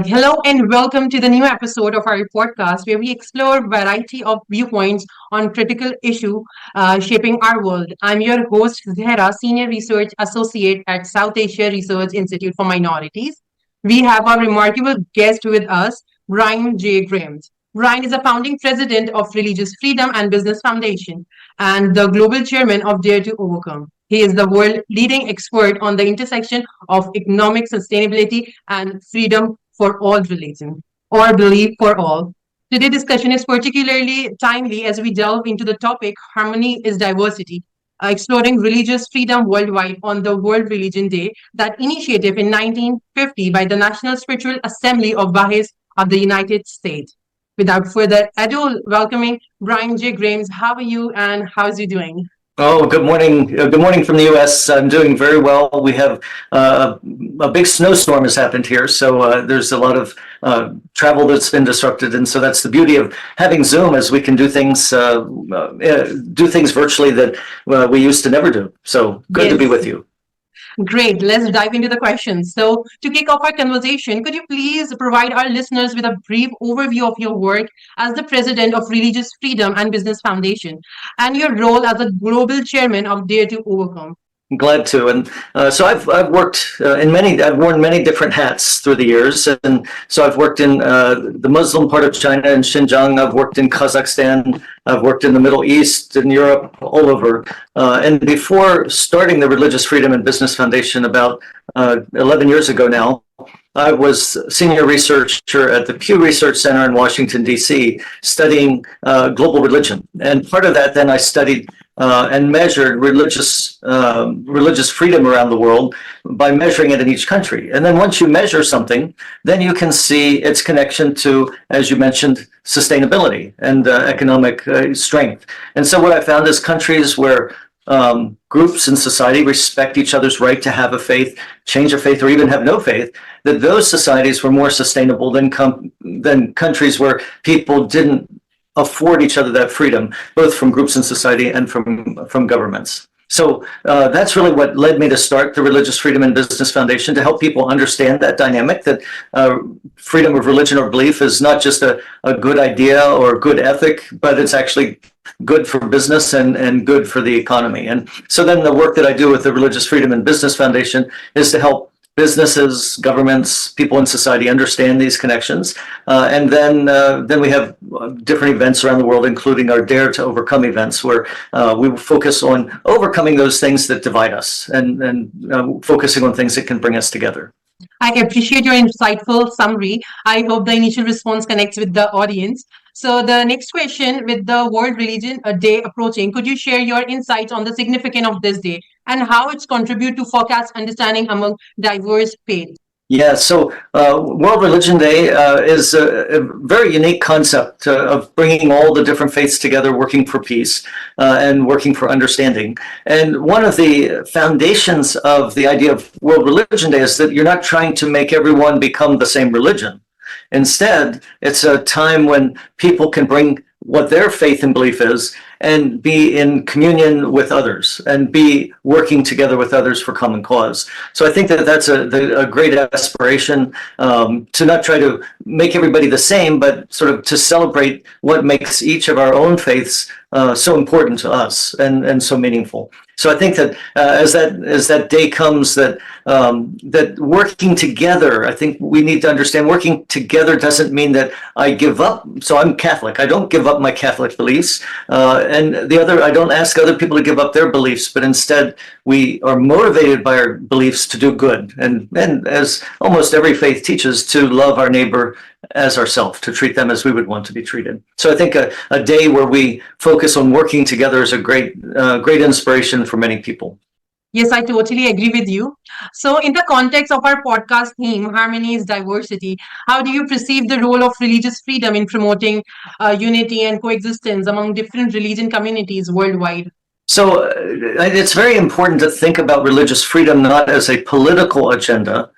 Hello and welcome to the new episode of our podcast where we explore a variety of viewpoints on critical issue shaping our world. I'm your host, Zehra, Senior Research Associate at South Asia Research Institute for Minorities. We have our remarkable guest with us, Brian J. Grimes. Brian is a founding president of Religious Freedom and Business Foundation and the global chairman of Dare to Overcome. He is the world leading expert on the intersection of economic sustainability and freedom for all religion or belief for all. Today's discussion is particularly timely as we delve into the topic Harmony is Diversity, exploring religious freedom worldwide on the World Religion Day, that initiative in 1950 by the National Spiritual Assembly of Baha'is of the United States. Without further ado, welcoming Brian J. Grimes. How are you and how's you doing? Oh, good morning. Good morning from the U.S. I'm doing very well. We have a big snowstorm has happened here, so there's a lot of travel that's been disrupted, and so that's the beauty of having Zoom, as we can do things virtually that we used to never do. So good to be with you. Great. Let's dive into the questions. So, to kick off our conversation, could you please provide our listeners with a brief overview of your work as the president of Religious Freedom and Business Foundation and your role as a global chairman of Dare to Overcome? Glad to, and so I've worked I've worn many different hats through the years, and so I've worked in the Muslim part of China in Xinjiang. I've worked in Kazakhstan. I've worked in the Middle East, in Europe, all over. And before starting the Religious Freedom and Business Foundation about 11 years ago now, I was senior researcher at the Pew Research Center in Washington, D.C., studying global religion. And part of that, then I studied and measured religious freedom around the world by measuring it in each country. And then once you measure something, then you can see its connection to, as you mentioned, sustainability and economic strength. And so what I found is countries where groups in society respect each other's right to have a faith, change of faith, or even have no faith, that those societies were more sustainable than countries where people didn't afford each other that freedom, both from groups in society and from governments. So that's really what led me to start the Religious Freedom and Business Foundation, to help people understand that dynamic, that freedom of religion or belief is not just a good idea or a good ethic, but it's actually good for business and good for the economy. And so then the work that I do with the Religious Freedom and Business Foundation is to help businesses, governments, people in society understand these connections. And then we have different events around the world, including our Dare to Overcome events, where we focus on overcoming those things that divide us and focusing on things that can bring us together. I appreciate your insightful summary. I hope the initial response connects with the audience. So the next question, with the World Religion Day approaching, could you share your insights on the significance of this day and how it's contribute to forecast understanding among diverse faiths? Yeah, so World Religion Day is a very unique concept of bringing all the different faiths together, working for peace and working for understanding. And one of the foundations of the idea of World Religion Day is that you're not trying to make everyone become the same religion. Instead, it's a time when people can bring what their faith and belief is and be in communion with others and be working together with others for common cause. So I think that that's a great aspiration, to not try to make everybody the same, but sort of to celebrate what makes each of our own faiths so important to us and so meaningful. So I think that as that day comes, that working together, I think we need to understand working together doesn't mean that I give up. So I'm Catholic. I don't give up my Catholic beliefs. And I don't ask other people to give up their beliefs, but instead we are motivated by our beliefs to do good. And as almost every faith teaches, to love our neighbor as ourselves, to treat them as we would want to be treated. So I think a day where we focus on working together is a great inspiration for many people. Yes, I totally agree with you. So, in the context of our podcast theme, Harmony is Diversity, how do you perceive the role of religious freedom in promoting unity and coexistence among different religion communities worldwide? So it's very important to think about religious freedom not as a political agenda,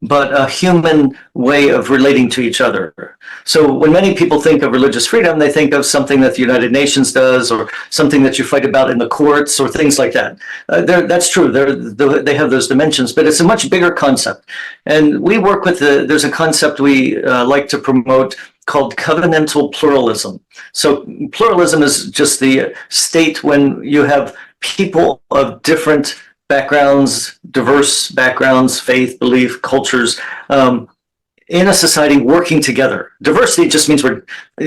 but a human way of relating to each other. So when many people think of religious freedom, they think of something that the United Nations does, or something that you fight about in the courts, or things like that. That's true. They have those dimensions, but it's a much bigger concept. And we work with there's a concept we like to promote called covenantal pluralism. So pluralism is just the state when you have people of different backgrounds, diverse backgrounds, faith, belief, cultures, in a society working together. Diversity just means we're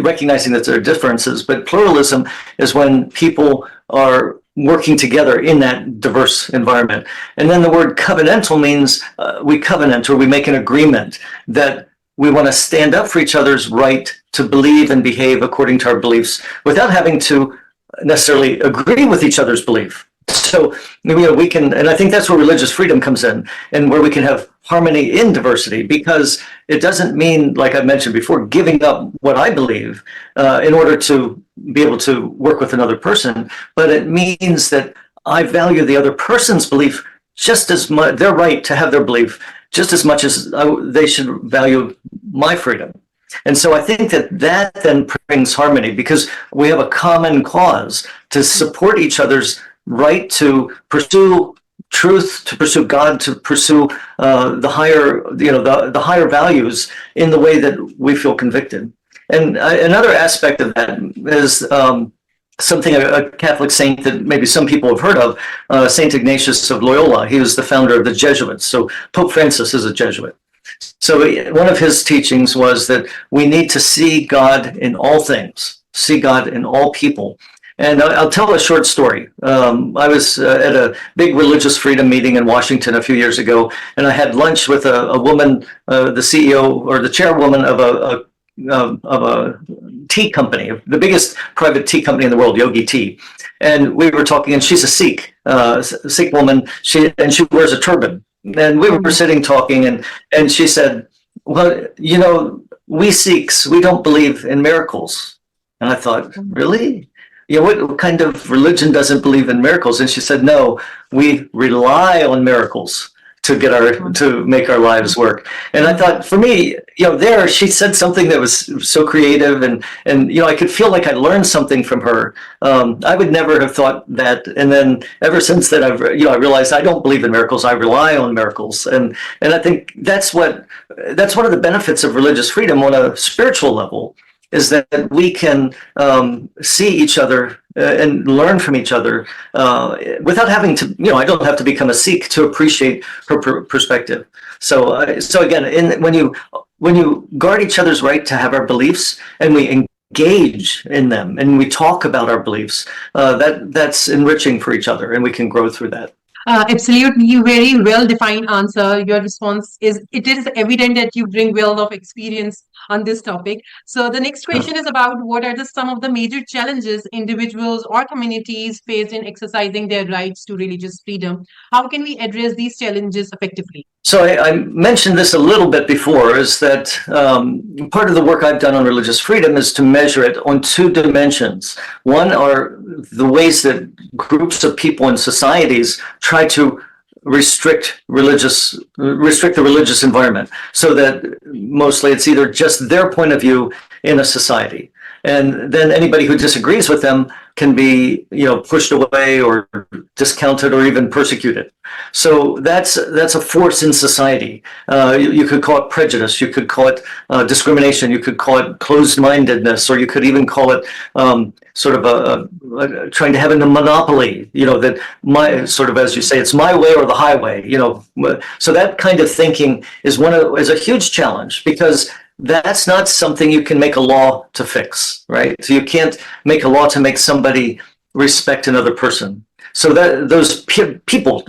recognizing that there are differences, but pluralism is when people are working together in that diverse environment. And then the word covenantal means we covenant, or we make an agreement that we want to stand up for each other's right to believe and behave according to our beliefs without having to necessarily agree with each other's belief. So, we can, and I think that's where religious freedom comes in, and where we can have harmony in diversity, because it doesn't mean, like I mentioned before, giving up what I believe in order to be able to work with another person, but it means that I value the other person's belief just as much, their right to have their belief, just as much as they should value my freedom. And so I think that then brings harmony, because we have a common cause to support each other's right to pursue truth, to pursue God, to pursue the higher values in the way that we feel convicted. And another aspect of that is something a Catholic saint that maybe some people have heard of, Saint Ignatius of Loyola. He was the founder of the Jesuits. So Pope Francis is a Jesuit. So one of his teachings was that we need to see God in all things, see God in all people. And I'll tell a short story. I was at a big religious freedom meeting in Washington a few years ago, and I had lunch with a woman, the CEO or the chairwoman of a tea company, the biggest private tea company in the world, Yogi Tea. And we were talking, and she's a Sikh woman. She wears a turban. And we were sitting talking, and she said, "Well, we Sikhs, we don't believe in miracles." And I thought, really? What kind of religion doesn't believe in miracles? And she said, "No, we rely on miracles to make our lives work." And I thought, for me, there she said something that was so creative, and I could feel like I learned something from her. I would never have thought that. And then ever since then, I realized I don't believe in miracles. I rely on miracles, and I think that's one of the benefits of religious freedom on a spiritual level, is that we can see each other and learn from each other without having to, I don't have to become a Sikh to appreciate her perspective. So again, when you guard each other's right to have our beliefs, and we engage in them, and we talk about our beliefs, that's enriching for each other, and we can grow through that. Absolutely, very well defined answer. Your response it is evident that you bring wealth of experience on this topic. So the next question is about what are some of the major challenges individuals or communities face in exercising their rights to religious freedom? How can we address these challenges effectively? So I mentioned this a little bit before, is that part of the work I've done on religious freedom is to measure it on two dimensions. One are the ways that groups of people in societies try to restrict the religious environment, so that mostly it's either just their point of view in a society. And then anybody who disagrees with them can be, pushed away or discounted or even persecuted. So that's a force in society. You could call it prejudice. You could call it discrimination. You could call it closed-mindedness, or you could even call it sort of a trying to have a monopoly. That as you say, it's my way or the highway. So that kind of thinking is a huge challenge, because that's not something you can make a law to fix, right? So you can't make a law to make somebody respect another person. So that those people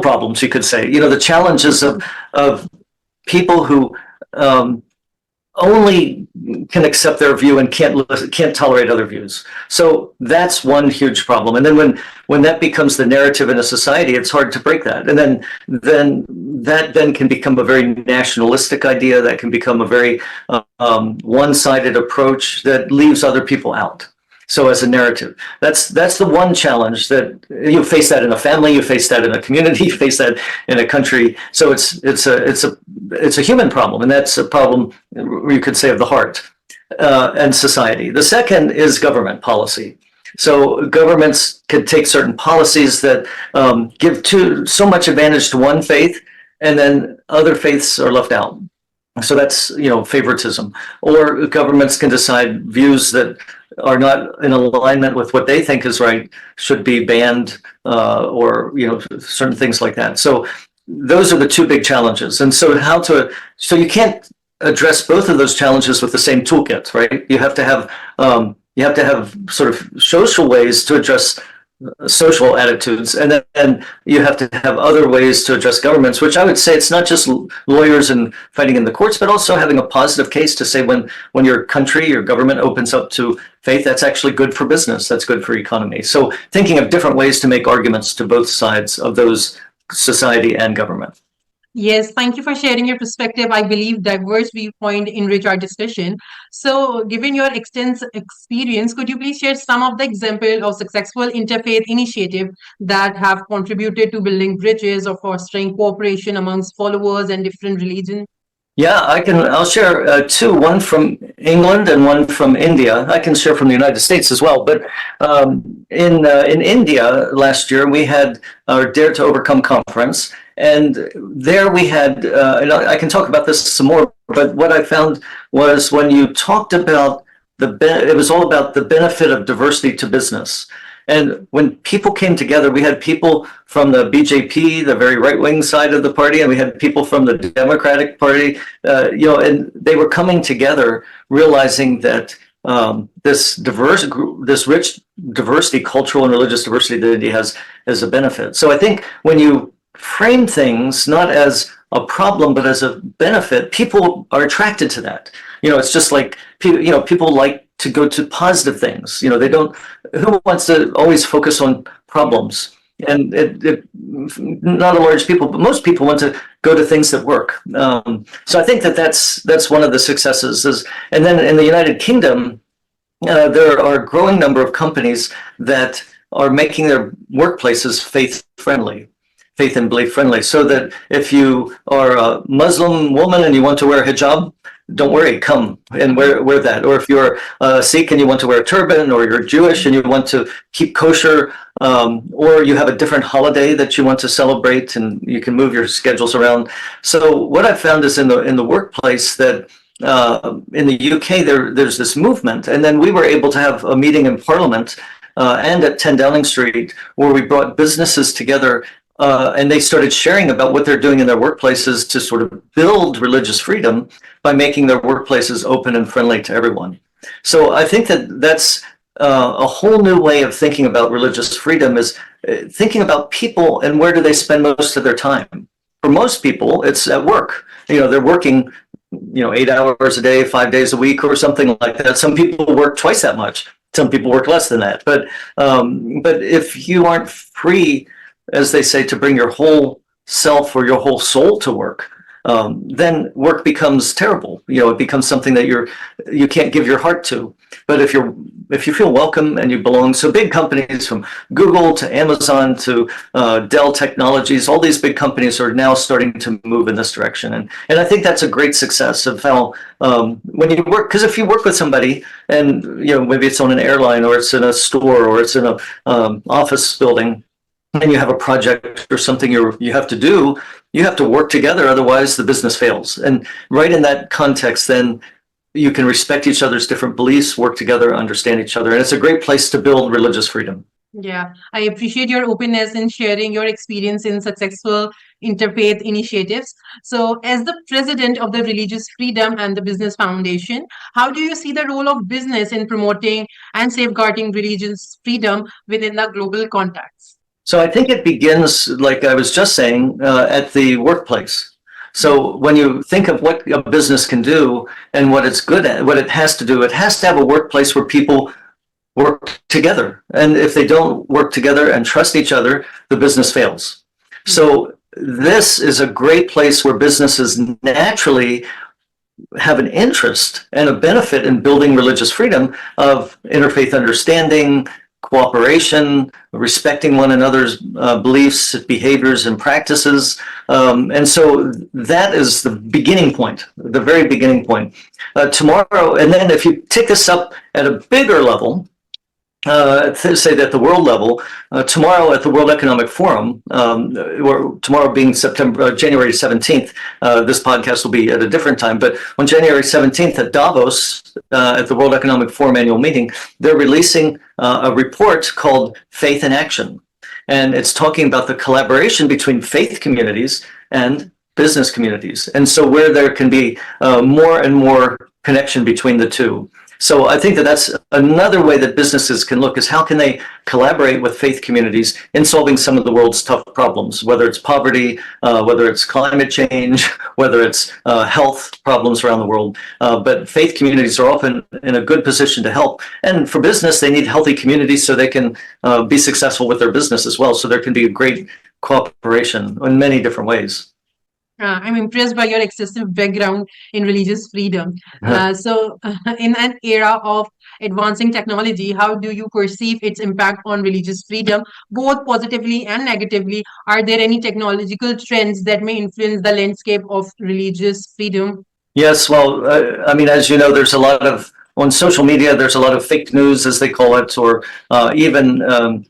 problems, you could say, the challenges of people who only can accept their view and can't tolerate other views. So that's one huge problem. And then when that becomes the narrative in a society, it's hard to break that. And then that can become a very nationalistic idea, that can become a very one-sided approach that leaves other people out. So as a narrative, that's the one challenge that you face, that in a family, you face that in a community, you face that in a country. So it's a human problem, and that's a problem you could say of the heart and society. The second is government policy. So governments could take certain policies that give so much advantage to one faith, and then other faiths are left out. So that's, favoritism. Or governments can decide views that are not in alignment with what they think is right should be banned, or certain things like that. So those are the two big challenges. And so so you can't address both of those challenges with the same toolkit, right? You have to have sort of social ways to address social attitudes, and then you have to have other ways to address governments, which I would say it's not just lawyers and fighting in the courts, but also having a positive case to say when your country, your government opens up to faith, that's actually good for business, that's good for economy. So thinking of different ways to make arguments to both sides of those, society and government. Yes, thank you for sharing your perspective. I believe diverse viewpoint enrich our discussion. So, given your extensive experience, could you please share some of the example of successful interfaith initiative that have contributed to building bridges or fostering cooperation amongst followers and different religions? Yeah, I'll share two, one from England and one from India. I can share from the United States as well. But in India last year, we had our Dare to Overcome conference. And there we had, and I can talk about this some more, but what I found was when you talked about it was all about the benefit of diversity to business. And when people came together, we had people from the BJP, the very right-wing side of the party, and we had people from the Democratic Party, and they were coming together, realizing that this rich diversity, cultural and religious diversity that India has, is a benefit. So I think when you frame things not as a problem but as a benefit, people are attracted to that. It's just like people like to go to positive things. They don't. Who wants to always focus on problems? And not a large people, but most people want to go to things that work. So I think that's one of the successes. And then in the United Kingdom, there are a growing number of companies that are making their workplaces faith and belief friendly, so that if you are a Muslim woman and you want to wear a hijab, don't worry, come and wear that. Or if you're a Sikh and you want to wear a turban, or you're Jewish and you want to keep kosher, or you have a different holiday that you want to celebrate, and you can move your schedules around. So what I've found is in the workplace that in the UK there's this movement, and then we were able to have a meeting in Parliament and at 10 Downing Street where we brought businesses together. And they started sharing about what they're doing in their workplaces to sort of build religious freedom by making their workplaces open and friendly to everyone. So I think that's a whole new way of thinking about religious freedom, is thinking about people and where do they spend most of their time. For most people, it's at work. They're working 8 hours a day, 5 days a week, or something like that. Some people work twice that much. Some people work less than that. But if you aren't free, as they say, to bring your whole self or your whole soul to work, then work becomes terrible. It becomes something that you can't give your heart to. But if you feel welcome and you belong, so big companies from Google to Amazon to Dell Technologies, all these big companies are now starting to move in this direction. And I think that's a great success of how when you work, because if you work with somebody and maybe it's on an airline, or it's in a store, or it's in a office building, and you have a project or something you have to do, you have to work together, otherwise the business fails. And right in that context, then you can respect each other's different beliefs, work together, understand each other. And it's a great place to build religious freedom. Yeah, I appreciate your openness in sharing your experience in successful interfaith initiatives. So, as the president of the Religious Freedom and the Business Foundation, how do you see the role of business in promoting and safeguarding religious freedom within the global context? So I think it begins, like I was just saying, at the workplace. So when you think of what a business can do and what it's good at, what it has to do, it has to have a workplace where people work together. And if they don't work together and trust each other, the business fails. So this is a great place where businesses naturally have an interest and a benefit in building religious freedom of interfaith understanding, cooperation, respecting one another's beliefs, behaviors, and practices. And so that is the beginning point, the very beginning point. Tomorrow, and then if you take this up at a bigger level, say that at the world level, tomorrow at the World Economic Forum, or tomorrow being January 17th, this podcast will be at a different time, but on January 17th at Davos, at the World Economic Forum annual meeting, they're releasing a report called Faith in Action. And it's talking about the collaboration between faith communities and business communities. And so where there can be more and more connection between the two. So I think that that's another way that businesses can look, is how can they collaborate with faith communities in solving some of the world's tough problems, whether it's poverty, whether it's climate change, whether it's health problems around the world. But faith communities are often in a good position to help. And for business, they need healthy communities so they can be successful with their business as well. So there can be a great cooperation in many different ways. I'm impressed by your excessive background in religious freedom. In an era of advancing technology, how do you perceive its impact on religious freedom, both positively and negatively? Are there any technological trends that may influence the landscape of religious freedom? Yes, well, I mean, as you know, there's a lot of, on social media, there's a lot of fake news, as they call it, or even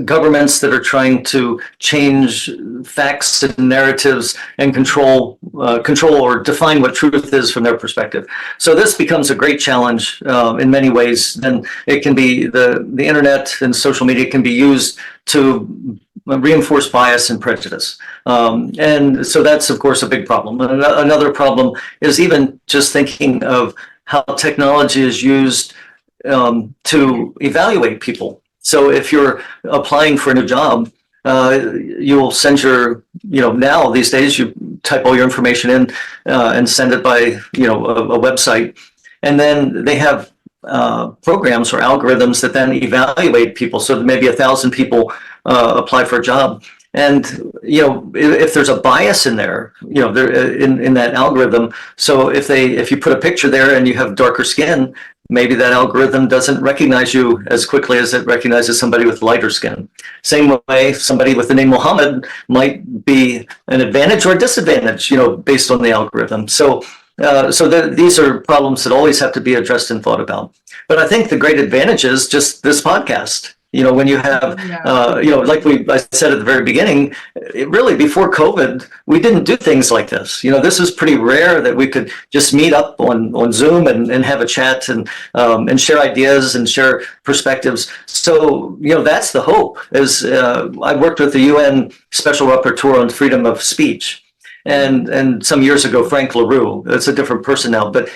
governments that are trying to change facts and narratives and control or define what truth is from their perspective. So this becomes a great challenge in many ways. And it can be the internet and social media can be used to reinforce bias and prejudice. And so that's, of course, a big problem. Another problem is even just thinking of how technology is used to evaluate people. So if you're applying for a new job, you'll send your, now these days you type all your information in and send it by, a website. And then they have programs or algorithms that then evaluate people. So maybe 1,000 people apply for a job. And, if there's a bias in there, in that algorithm, so if you put a picture there and you have darker skin, maybe that algorithm doesn't recognize you as quickly as it recognizes somebody with lighter skin. Same way, somebody with the name Mohammed might be an advantage or a disadvantage, based on the algorithm. So these are problems that always have to be addressed and thought about. But I think the great advantage is just this podcast. When you have, like I said at the very beginning, really before COVID, we didn't do things like this. This is pretty rare that we could just meet up on Zoom and have a chat and share ideas and share perspectives. So, that's the hope. I worked with the UN Special Rapporteur on freedom of speech. And some years ago, Frank LaRue, it's a different person now, but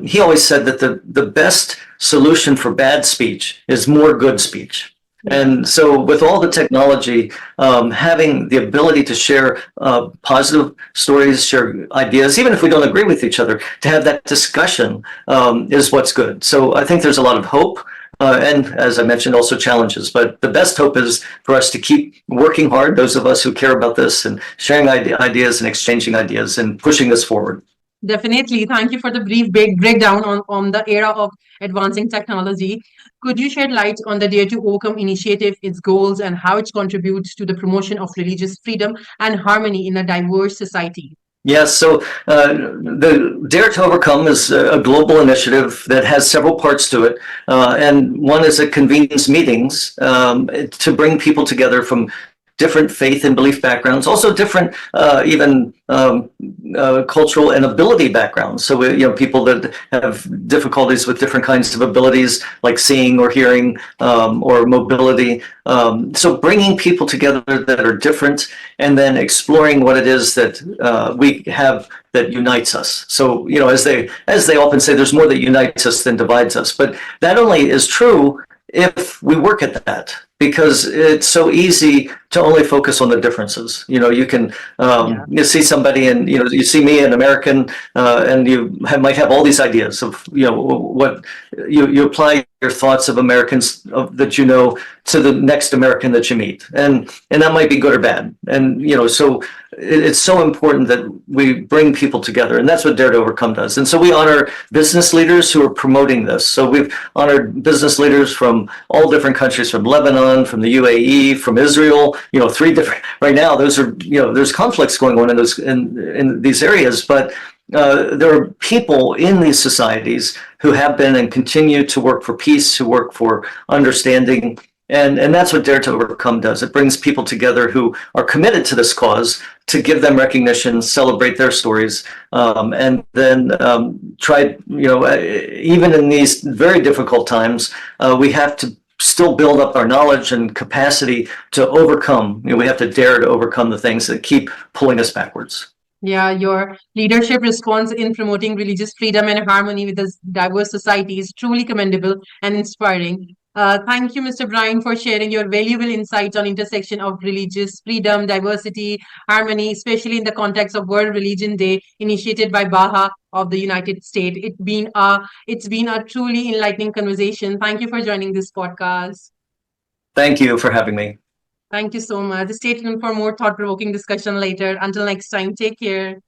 he always said that the best solution for bad speech is more good speech. And so with all the technology, having the ability to share positive stories, share ideas, even if we don't agree with each other, to have that discussion is what's good. So I think there's a lot of hope. And as I mentioned, also challenges. But the best hope is for us to keep working hard, those of us who care about this, and sharing ideas and exchanging ideas and pushing this forward. Definitely. Thank you for the brief breakdown on the era of advancing technology. Could you shed light on the Dare to Overcome initiative, its goals, and how it contributes to the promotion of religious freedom and harmony in a diverse society? Yes, so the Dare to Overcome is a global initiative that has several parts to it. And one is it convenes meetings to bring people together from different faith and belief backgrounds, also different even cultural and ability backgrounds. So people that have difficulties with different kinds of abilities, like seeing or hearing or mobility. So bringing people together that are different, and then exploring what it is that we have that unites us. So as they often say, there's more that unites us than divides us. But that only is true if we work at that, because it's so easy to only focus on the differences. You can you see somebody, and you see me, an American, and you might have all these ideas of what you apply your thoughts of Americans that to the next American that you meet, and that might be good or bad. And so it's so important that we bring people together, and that's what Dare to Overcome does. And so we honor business leaders who are promoting this. So we've honored business leaders from all different countries, from Lebanon, from the UAE, from Israel. Three different. Right now, those are there's conflicts going on in these areas, but there are people in these societies who have been and continue to work for peace, who work for understanding. And that's what Dare to Overcome does. It brings people together who are committed to this cause, to give them recognition, celebrate their stories, and then try, even in these very difficult times, we have to still build up our knowledge and capacity to overcome. We have to dare to overcome the things that keep pulling us backwards. Yeah, your leadership response in promoting religious freedom and harmony with this diverse society is truly commendable and inspiring. Thank you, Mr. Brian, for sharing your valuable insights on intersection of religious freedom, diversity, harmony, especially in the context of World Religion Day, initiated by Baha of the United States. It's been a truly enlightening conversation. Thank you for joining this podcast. Thank you for having me. Thank you so much. Stay tuned for more thought-provoking discussion later. Until next time, take care.